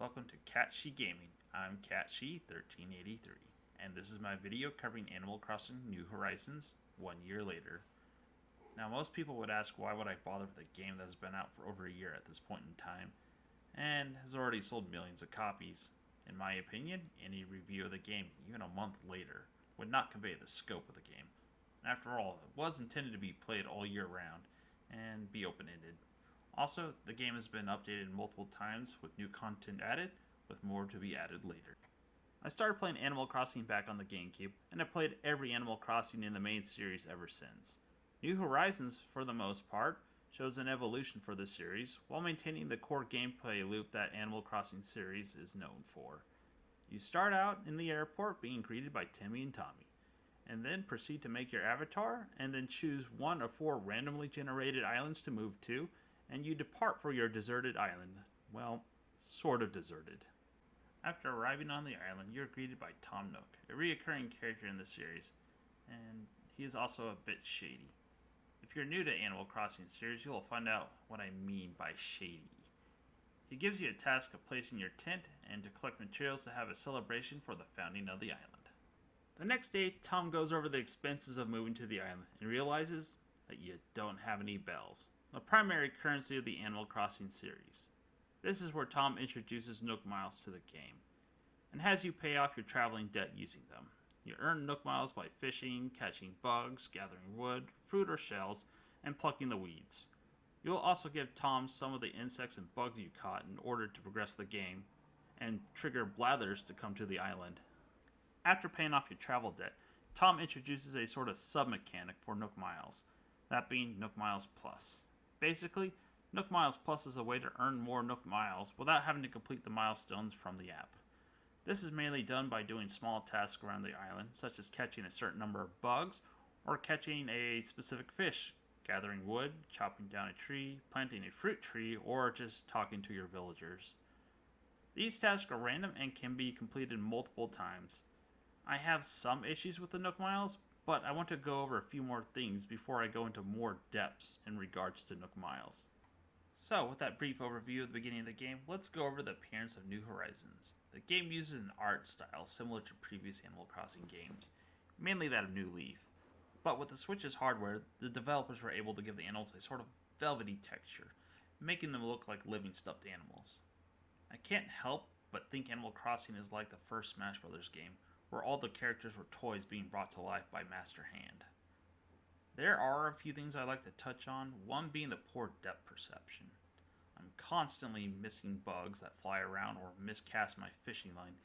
Welcome to Catshi Gaming. I'm Catshi1383, and this is my video covering Animal Crossing New Horizons 1 year later. Now, most people would ask why would I bother with a game that has been out for over a year at this point in time, and has already sold millions of copies. In my opinion, any review of the game, even a month later, would not convey the scope of the game. After all, it was intended to be played all year round and be open-ended. Also, the game has been updated multiple times with new content added, with more to be added later. I started playing Animal Crossing back on the GameCube, and I've played every Animal Crossing in the main series ever since. New Horizons, for the most part, shows an evolution for the series, while maintaining the core gameplay loop that Animal Crossing series is known for. You start out in the airport being greeted by Timmy and Tommy, and then proceed to make your avatar, and then choose one of four randomly generated islands to move to, and you depart for your deserted island. Well, sort of deserted. After arriving on the island, you're greeted by Tom Nook, a recurring character in the series, and he is also a bit shady. If you're new to Animal Crossing series, you'll find out what I mean by shady. He gives you a task of placing your tent and to collect materials to have a celebration for the founding of the island. The next day, Tom goes over the expenses of moving to the island and realizes that you don't have any bells, the primary currency of the Animal Crossing series. This is where Tom introduces Nook Miles to the game, and has you pay off your traveling debt using them. You earn Nook Miles by fishing, catching bugs, gathering wood, fruit or shells, and plucking the weeds. You'll also give Tom some of the insects and bugs you caught in order to progress the game, and trigger Blathers to come to the island. After paying off your travel debt, Tom introduces a sort of sub-mechanic for Nook Miles, that being Nook Miles Plus. Basically, Nook Miles Plus is a way to earn more Nook Miles without having to complete the milestones from the app. This is mainly done by doing small tasks around the island, such as catching a certain number of bugs, or catching a specific fish, gathering wood, chopping down a tree, planting a fruit tree, or just talking to your villagers. These tasks are random and can be completed multiple times. I have some issues with the Nook Miles, but I want to go over a few more things before I go into more depths in regards to Nook Miles. So, with that brief overview of the beginning of the game, let's go over the appearance of New Horizons. The game uses an art style similar to previous Animal Crossing games, mainly that of New Leaf. But with the Switch's hardware, the developers were able to give the animals a sort of velvety texture, making them look like living stuffed animals. I can't help but think Animal Crossing is like the first Smash Bros. Game, where all the characters were toys being brought to life by Master Hand. There are a few things I'd like to touch on, one being the poor depth perception. I'm constantly missing bugs that fly around or miscast my fishing line,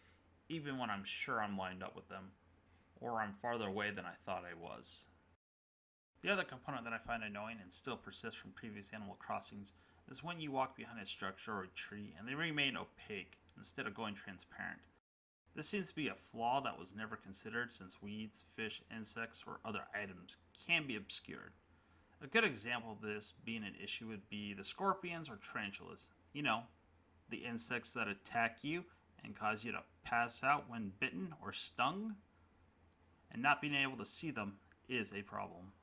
even when I'm sure I'm lined up with them, or I'm farther away than I thought I was. The other component that I find annoying and still persists from previous Animal Crossings is when you walk behind a structure or a tree and they remain opaque instead of going transparent. This seems to be a flaw that was never considered since weeds, fish, insects, or other items can be obscured. A good example of this being an issue would be the scorpions or tarantulas. You know, the insects that attack you and cause you to pass out when bitten or stung. And not being able to see them is a problem.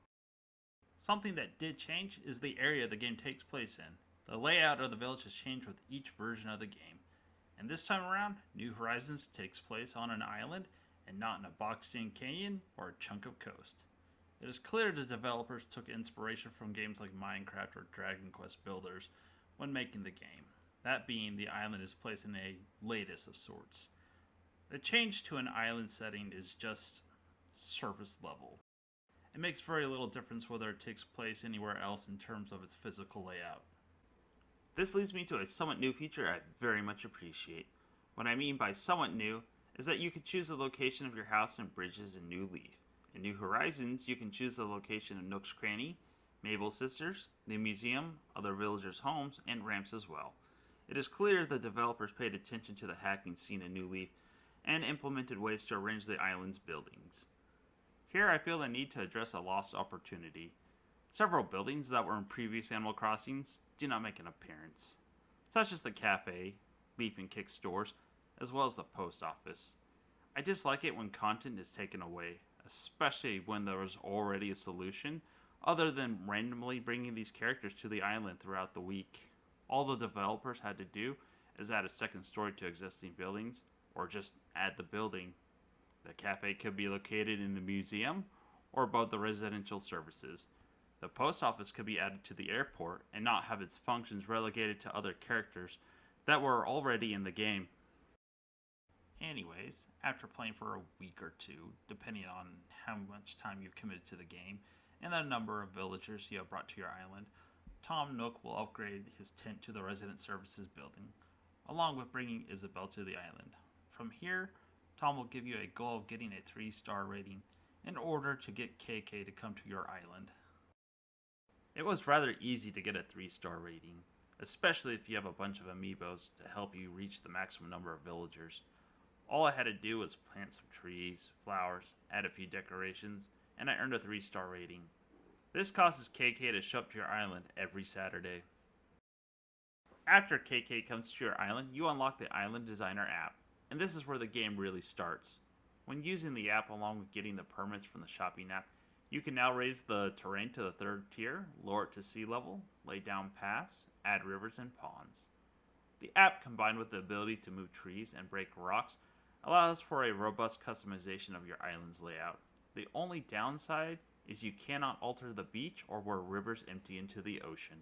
Something that did change is the area the game takes place in. The layout of the village has changed with each version of the game. And this time around, New Horizons takes place on an island and not in a boxed-in canyon or a chunk of coast. It is clear the developers took inspiration from games like Minecraft or Dragon Quest Builders when making the game, that being the island is placed in a lattice of sorts. The change to an island setting is just surface level. It makes very little difference whether it takes place anywhere else in terms of its physical layout. This leads me to a somewhat new feature I very much appreciate. What I mean by somewhat new is that you can choose the location of your house and bridges in New Leaf. In New Horizons, you can choose the location of Nook's Cranny, Mabel Sisters, the museum, other villagers' homes, and ramps as well. It is clear the developers paid attention to the hacking scene in New Leaf and implemented ways to arrange the island's buildings. Here I feel the need to address a lost opportunity. Several buildings that were in previous Animal Crossings do not make an appearance, such as the cafe, Leaf and Kick stores, as well as the post office. I dislike it when content is taken away, especially when there is already a solution, other than randomly bringing these characters to the island throughout the week. All the developers had to do is add a second story to existing buildings, or just add the building. The cafe could be located in the museum or above the residential services. The post office could be added to the airport and not have its functions relegated to other characters that were already in the game. Anyways, after playing for a week or two, depending on how much time you've committed to the game and the number of villagers you have brought to your island, Tom Nook will upgrade his tent to the resident services building, along with bringing Isabelle to the island. From here, Tom will give you a goal of getting a 3-star rating in order to get KK to come to your island. It was rather easy to get a 3-star rating, especially if you have a bunch of amiibos to help you reach the maximum number of villagers. All I had to do was plant some trees, flowers, add a few decorations, and I earned a 3-star rating. This causes KK to show up to your island every Saturday. After KK comes to your island, you unlock the Island Designer app, and this is where the game really starts. When using the app along with getting the permits from the shopping app, you can now raise the terrain to the 3rd tier, lower it to sea level, lay down paths, add rivers and ponds. The app, combined with the ability to move trees and break rocks, allows for a robust customization of your island's layout. The only downside is you cannot alter the beach or where rivers empty into the ocean.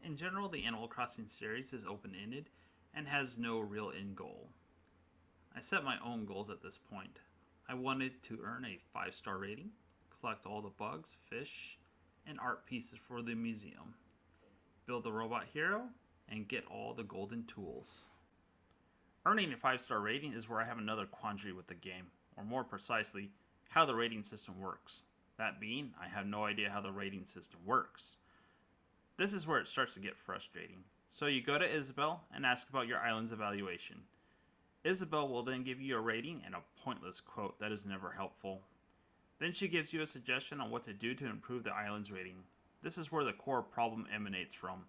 In general, the Animal Crossing series is open-ended and has no real end goal. I set my own goals at this point. I wanted to earn a 5-star rating, collect all the bugs, fish, and art pieces for the museum, build the robot hero, and get all the golden tools. Earning a 5-star rating is where I have another quandary with the game, or more precisely, how the rating system works. That being, I have no idea how the rating system works. This is where it starts to get frustrating. So you go to Isabelle and ask about your island's evaluation. Isabelle will then give you a rating and a pointless quote that is never helpful. Then she gives you a suggestion on what to do to improve the island's rating. This is where the core problem emanates from.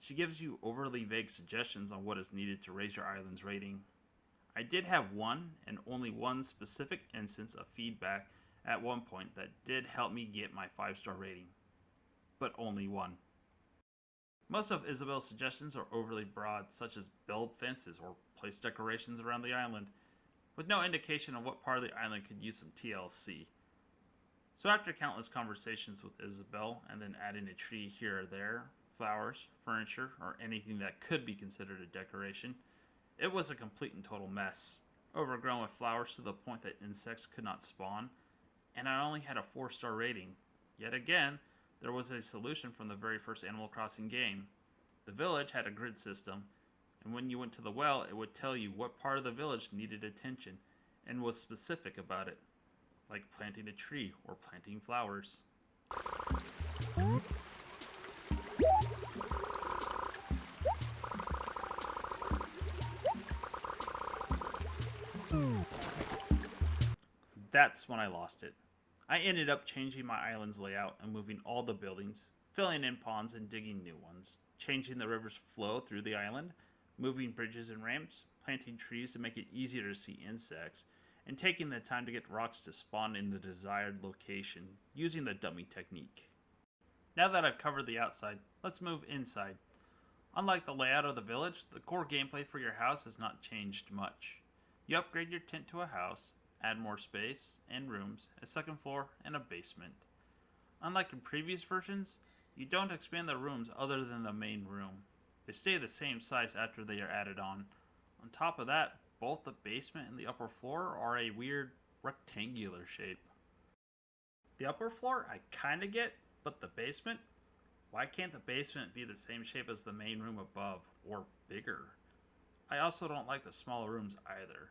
She gives you overly vague suggestions on what is needed to raise your island's rating. I did have one and only one specific instance of feedback at one point that did help me get my 5-star rating. But only one. Most of Isabelle's suggestions are overly broad, such as build fences or place decorations around the island, with no indication on what part of the island could use some TLC. So after countless conversations with Isabelle, and then adding a tree here or there, flowers, furniture, or anything that could be considered a decoration, it was a complete and total mess, overgrown with flowers to the point that insects could not spawn, and I only had a 4-star rating. Yet again, there was a solution from the very first Animal Crossing game. The village had a grid system, and when you went to the well, it would tell you what part of the village needed attention, and was specific about it, like planting a tree or planting flowers. That's when I lost it. I ended up changing my island's layout and moving all the buildings, filling in ponds and digging new ones, changing the river's flow through the island, moving bridges and ramps, planting trees to make it easier to see insects, and taking the time to get rocks to spawn in the desired location using the dummy technique. Now that I've covered the outside, let's move inside. Unlike the layout of the village, the core gameplay for your house has not changed much. You upgrade your tent to a house, add more space and rooms, a second floor, and a basement. Unlike in previous versions, you don't expand the rooms other than the main room. They stay the same size after they are added on. On top of that, both the basement and the upper floor are a weird rectangular shape. The upper floor I kinda get, but the basement? Why can't the basement be the same shape as the main room above, or bigger? I also don't like the smaller rooms either.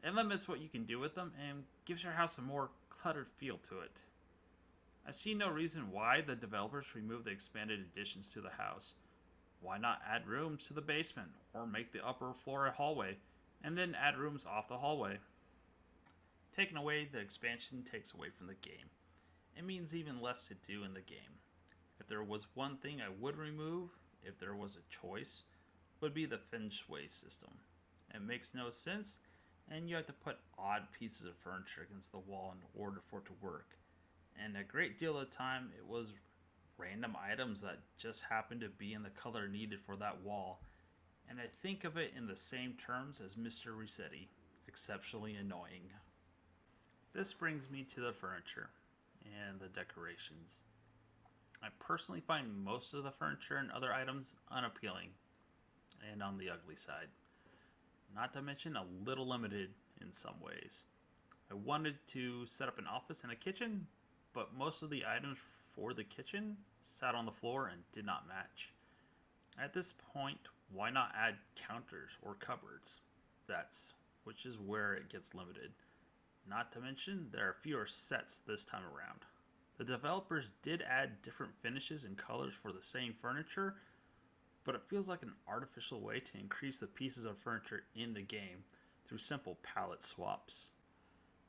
It limits what you can do with them and gives your house a more cluttered feel to it. I see no reason why the developers removed the expanded additions to the house. Why not add rooms to the basement, or make the upper floor a hallway, and then add rooms off the hallway? Taking away the expansion takes away from the game. It means even less to do in the game. If there was one thing I would remove, if there was a choice, would be the feng shui system. It makes no sense, and you have to put odd pieces of furniture against the wall in order for it to work. And a great deal of the time, it was random items that just happen to be in the color needed for that wall, and I think of it in the same terms as Mr. Resetti, exceptionally annoying. This brings me to the furniture and the decorations. I personally find most of the furniture and other items unappealing and on the ugly side, not to mention a little limited in some ways. I wanted to set up an office and a kitchen, but most of the items for the kitchen sat on the floor and did not match. At this point, why not add counters or cupboards? That's which is where it gets limited. Not to mention, there are fewer sets this time around. The developers did add different finishes and colors for the same furniture, but it feels like an artificial way to increase the pieces of furniture in the game through simple palette swaps.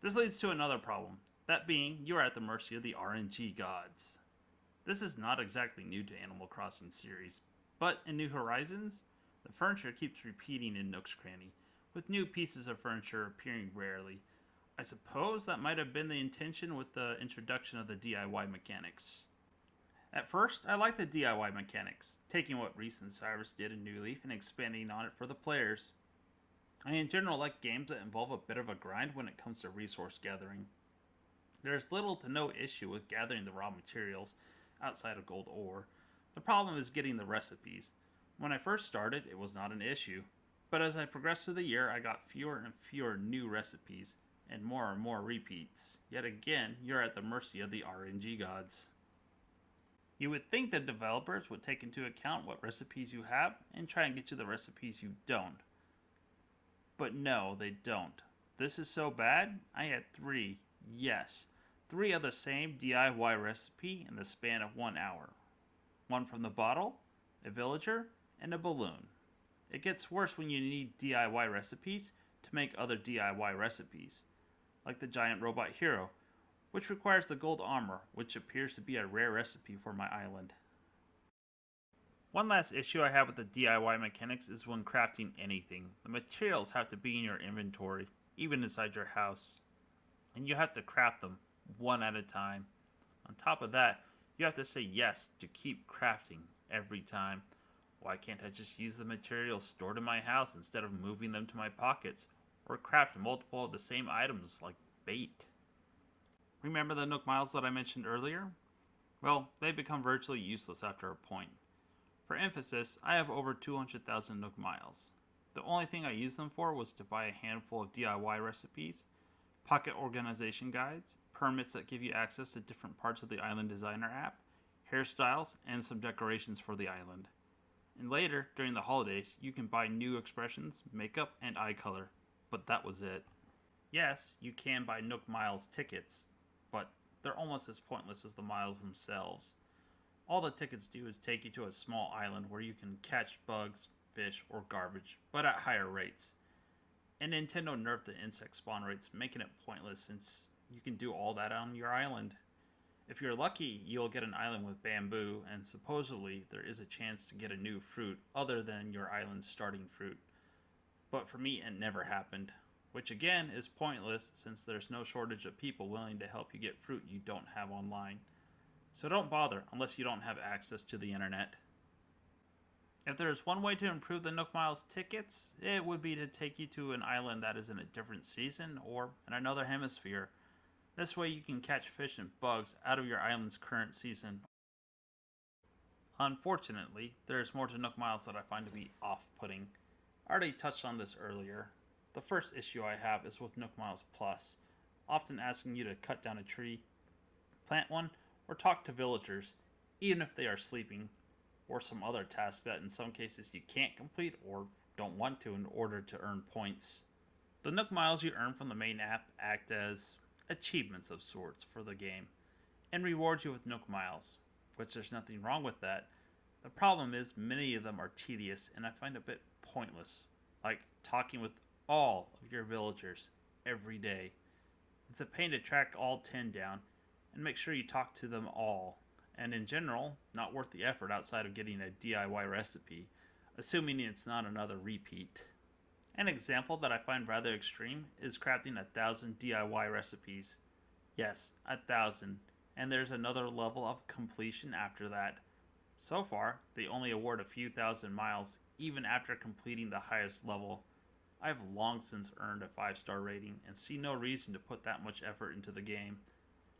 This leads to another problem, that being you are at the mercy of the RNG gods. This is not exactly new to Animal Crossing series, but in New Horizons, the furniture keeps repeating in Nook's Cranny, with new pieces of furniture appearing rarely. I suppose that might have been the intention with the introduction of the DIY mechanics. At first, I liked the DIY mechanics, taking what Reese and Cyrus did in New Leaf and expanding on it for the players. I in general like games that involve a bit of a grind when it comes to resource gathering. There is little to no issue with gathering the raw materials outside of gold ore. The problem is getting the recipes. When I first started, it was not an issue, but as I progressed through the year, I got fewer and fewer new recipes and more repeats. Yet again, you're at the mercy of the RNG gods. You would think the developers would take into account what recipes you have and try and get you the recipes you don't. But no, they don't. This is so bad, I had three, yes, three of the same DIY recipe in the span of 1 hour. One from the bottle, a villager, and a balloon. It gets worse when you need DIY recipes to make other DIY recipes, like the giant robot hero, which requires the gold armor, which appears to be a rare recipe for my island. One last issue I have with the DIY mechanics is when crafting anything. The materials have to be in your inventory, even inside your house, and you have to craft them one at a time. On top of that, you have to say yes to keep crafting every time. Why can't I just use the materials stored in my house instead of moving them to my pockets, or craft multiple of the same items like bait? Remember the Nook Miles that I mentioned earlier? Well, they become virtually useless after a point. For emphasis, I have over 200,000 Nook Miles. The only thing I used them for was to buy a handful of DIY recipes, pocket organization guides, permits that give you access to different parts of the Island Designer app, hairstyles, and some decorations for the island. And later, during the holidays, you can buy new expressions, makeup, and eye color, but that was it. Yes, you can buy Nook Miles tickets, but they're almost as pointless as the miles themselves. All the tickets do is take you to a small island where you can catch bugs, fish, or garbage, but at higher rates. And Nintendo nerfed the insect spawn rates, making it pointless since you can do all that on your island. If you're lucky, you'll get an island with bamboo, and supposedly there is a chance to get a new fruit other than your island's starting fruit. But for me, it never happened, which again is pointless since there's no shortage of people willing to help you get fruit you don't have online. So don't bother unless you don't have access to the internet. If there is one way to improve the Nook Miles tickets, it would be to take you to an island that is in a different season or in another hemisphere. This way you can catch fish and bugs out of your island's current season. Unfortunately, there is more to Nook Miles that I find to be off-putting. I already touched on this earlier. The first issue I have is with Nook Miles Plus, often asking you to cut down a tree, plant one, or talk to villagers, even if they are sleeping, or some other task that in some cases you can't complete or don't want to in order to earn points. The Nook Miles you earn from the main app act as achievements of sorts for the game, and reward you with Nook Miles, which there's nothing wrong with that. The problem is many of them are tedious and I find a bit pointless, like talking with all of your villagers every day. It's a pain to track all 10 down and make sure you talk to them all, and in general, not worth the effort outside of getting a DIY recipe, assuming it's not another repeat. An example that I find rather extreme is crafting 1,000 DIY recipes. Yes, 1,000. and there's another level of completion after that. So far, they only award a few thousand miles even after completing the highest level. I've long since earned a 5-star rating and see no reason to put that much effort into the game.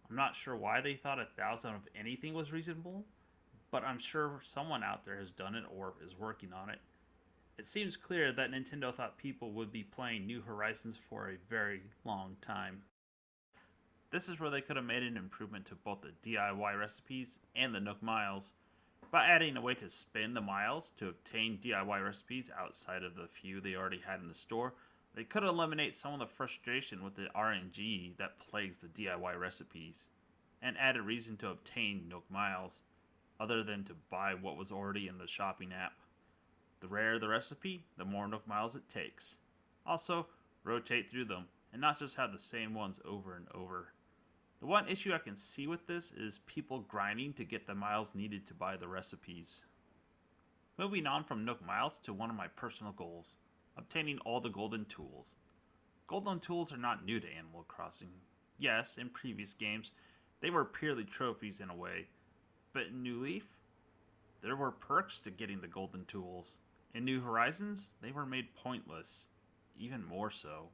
I'm not sure why they thought 1,000 of anything was reasonable, but I'm sure someone out there has done it or is working on it. It seems clear that Nintendo thought people would be playing New Horizons for a very long time. This is where they could have made an improvement to both the DIY recipes and the Nook Miles. By adding a way to spend the miles to obtain DIY recipes outside of the few they already had in the store, they could eliminate some of the frustration with the RNG that plagues the DIY recipes, and add a reason to obtain Nook Miles, other than to buy what was already in the shopping app. The rarer the recipe, the more Nook Miles it takes. Also, rotate through them, and not just have the same ones over and over. The one issue I can see with this is people grinding to get the miles needed to buy the recipes. Moving on from Nook Miles to one of my personal goals, obtaining all the golden tools. Golden tools are not new to Animal Crossing. Yes, in previous games, they were purely trophies in a way, but in New Leaf, there were perks to getting the golden tools. In New Horizons, they were made pointless, even more so.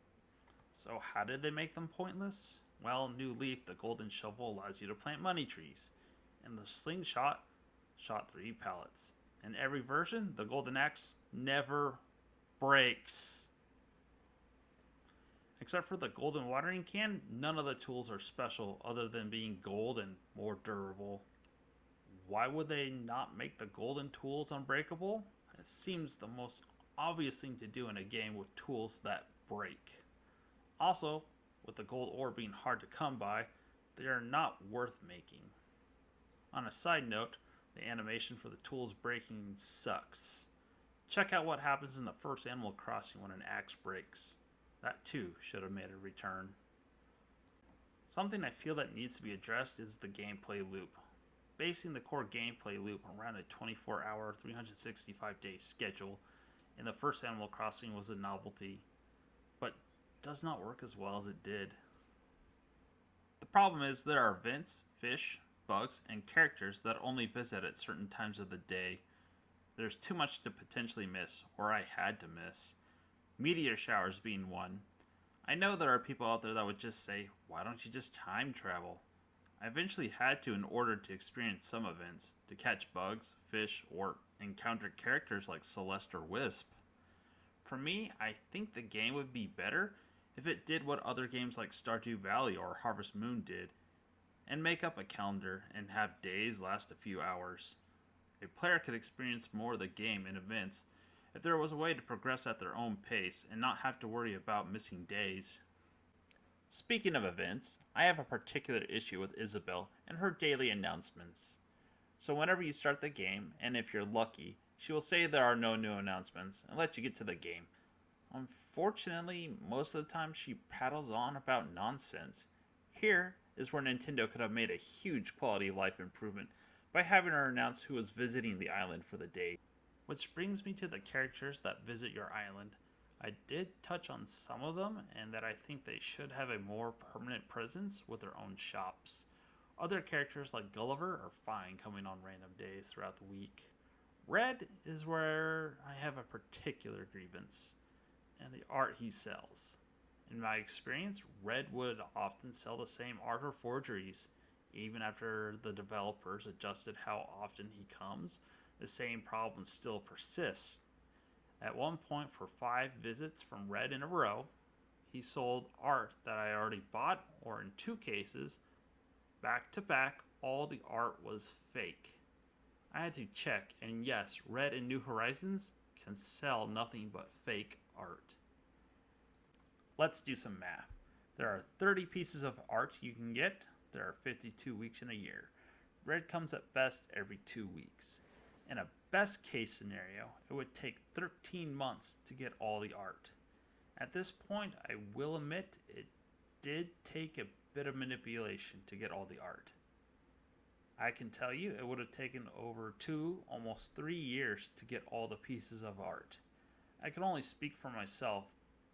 So how did they make them pointless? Well, New Leaf, the golden shovel allows you to plant money trees, and the slingshot shot 3 pallets. In every version, the golden axe never breaks. Except for the golden watering can, none of the tools are special other than being gold and more durable. Why would they not make the golden tools unbreakable? It seems the most obvious thing to do in a game with tools that break. Also, with the gold ore being hard to come by, they are not worth making. On a side note, the animation for the tools breaking sucks. Check out what happens in the first Animal Crossing when an axe breaks. That too should have made a return. Something I feel that needs to be addressed is the gameplay loop. Basing the core gameplay loop around a 24-hour, 365-day schedule in the first Animal Crossing was a novelty, but does not work as well as it did. The problem is there are events, fish, bugs, and characters that only visit at certain times of the day. There's too much to potentially miss, or I had to miss. Meteor showers being one. I know there are people out there that would just say, why don't you just time travel? I eventually had to in order to experience some events, to catch bugs, fish, or encounter characters like Celeste or Wisp. For me, I think the game would be better if it did what other games like Stardew Valley or Harvest Moon did, and make up a calendar and have days last a few hours. A player could experience more of the game in events if there was a way to progress at their own pace and not have to worry about missing days. Speaking of events, I have a particular issue with Isabelle and her daily announcements. So whenever you start the game, and if you're lucky, she will say there are no new announcements and let you get to the game. Unfortunately, most of the time she prattles on about nonsense. Here is where Nintendo could have made a huge quality of life improvement by having her announce who was visiting the island for the day. Which brings me to the characters that visit your island. I did touch on some of them, and that I think they should have a more permanent presence with their own shops. Other characters like Gulliver are fine coming on random days throughout the week. Red is where I have a particular grievance, and the art he sells. In my experience, Red would often sell the same art or forgeries. Even after the developers adjusted how often he comes, the same problem still persists. At one point, for 5 visits from Red in a row, he sold art that I already bought, or in 2 cases, back to back, all the art was fake. I had to check, and yes, Red and New Horizons can sell nothing but fake art. Let's do some math. There are 30 pieces of art you can get. There are 52 weeks in a year. Red comes at best every 2 weeks. In a best case scenario, it would take 13 months to get all the art. At this point, I will admit it did take a bit of manipulation to get all the art. I can tell you it would have taken over 2, almost 3 years to get all the pieces of art. I can only speak for myself,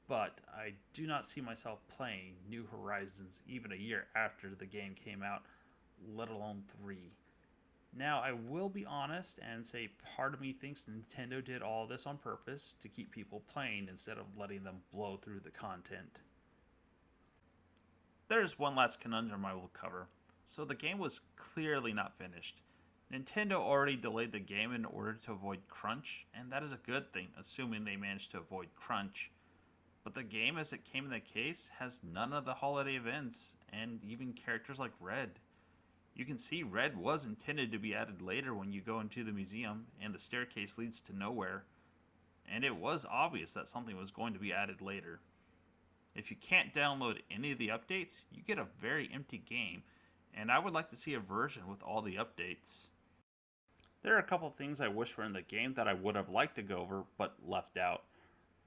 but I do not see myself playing New Horizons even a year after the game came out, let alone 3. Now, I will be honest and say part of me thinks Nintendo did all this on purpose to keep people playing instead of letting them blow through the content. There's one last conundrum I will cover. So the game was clearly not finished. Nintendo already delayed the game in order to avoid crunch, and that is a good thing, assuming they managed to avoid crunch. But the game, as it came in the case, has none of the holiday events, and even characters like Red. You can see Red was intended to be added later when you go into the museum, and the staircase leads to nowhere. And it was obvious that something was going to be added later. If you can't download any of the updates, you get a very empty game, and I would like to see a version with all the updates. There are a couple things I wish were in the game that I would have liked to go over, but left out.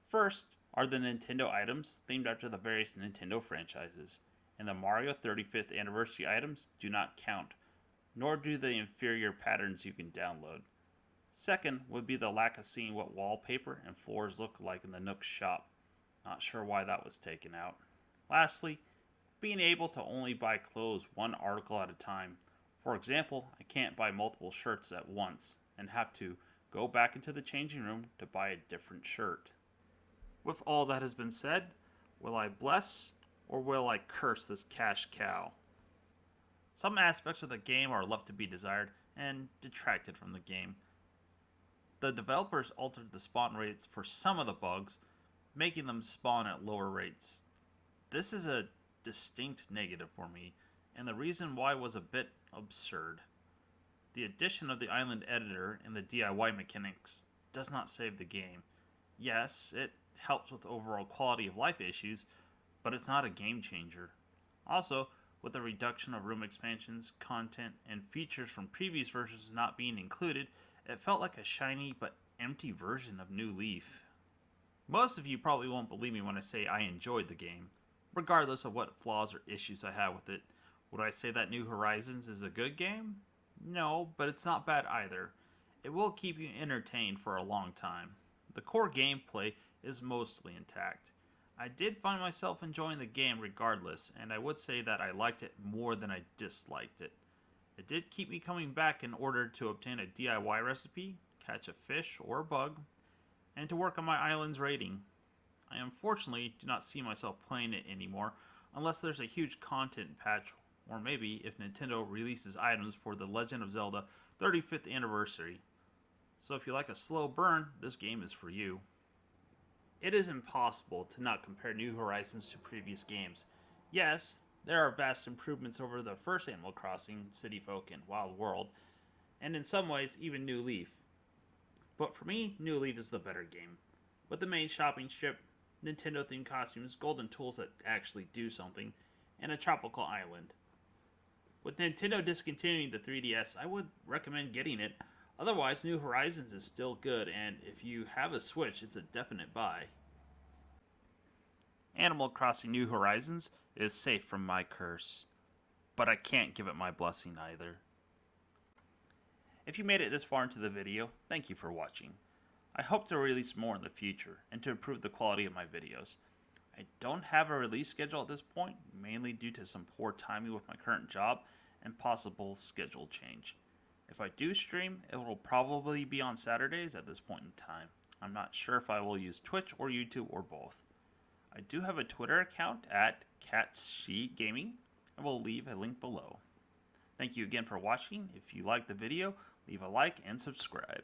First are the Nintendo items themed after the various Nintendo franchises, and the Mario 35th anniversary items do not count, nor do the inferior patterns you can download. Second would be the lack of seeing what wallpaper and floors look like in the Nook shop. Not sure why that was taken out. Lastly, being able to only buy clothes one article at a time. For example, I can't buy multiple shirts at once and have to go back into the changing room to buy a different shirt. With all that has been said, will I bless or will I curse this cash cow? Some aspects of the game are left to be desired and detracted from the game. The developers altered the spawn rates for some of the bugs, making them spawn at lower rates. This is a distinct negative for me, and the reason why was a bit absurd. The addition of the island editor and the DIY mechanics does not save the game. Yes, it helps with overall quality of life issues, but it's not a game changer. Also, with the reduction of room expansions, content, and features from previous versions not being included, it felt like a shiny but empty version of New Leaf. Most of you probably won't believe me when I say I enjoyed the game, regardless of what flaws or issues I have with it. Would I say that New Horizons is a good game? No, but it's not bad either. It will keep you entertained for a long time. The core gameplay is mostly intact. I did find myself enjoying the game regardless, and I would say that I liked it more than I disliked it. It did keep me coming back in order to obtain a DIY recipe, catch a fish or a bug, and to work on my island's rating. I unfortunately do not see myself playing it anymore unless there's a huge content patch, or maybe if Nintendo releases items for the Legend of Zelda 35th anniversary. So if you like a slow burn, this game is for you. It is impossible to not compare New Horizons to previous games. Yes, there are vast improvements over the first Animal Crossing, City Folk, and Wild World, and in some ways even New Leaf. But for me, New Leaf is the better game. With the main shopping strip, Nintendo-themed costumes, golden tools that actually do something, and a tropical island. With Nintendo discontinuing the 3DS, I would recommend getting it. Otherwise, New Horizons is still good, and if you have a Switch, it's a definite buy. Animal Crossing New Horizons is safe from my curse, but I can't give it my blessing either. If you made it this far into the video, thank you for watching. I hope to release more in the future and to improve the quality of my videos. I don't have a release schedule at this point, mainly due to some poor timing with my current job and possible schedule change. If I do stream, it will probably be on Saturdays at this point in time. I'm not sure if I will use Twitch or YouTube or both. I do have a Twitter account at CatSheGaming. I will leave a link below. Thank you again for watching. If you liked the video, leave a like and subscribe.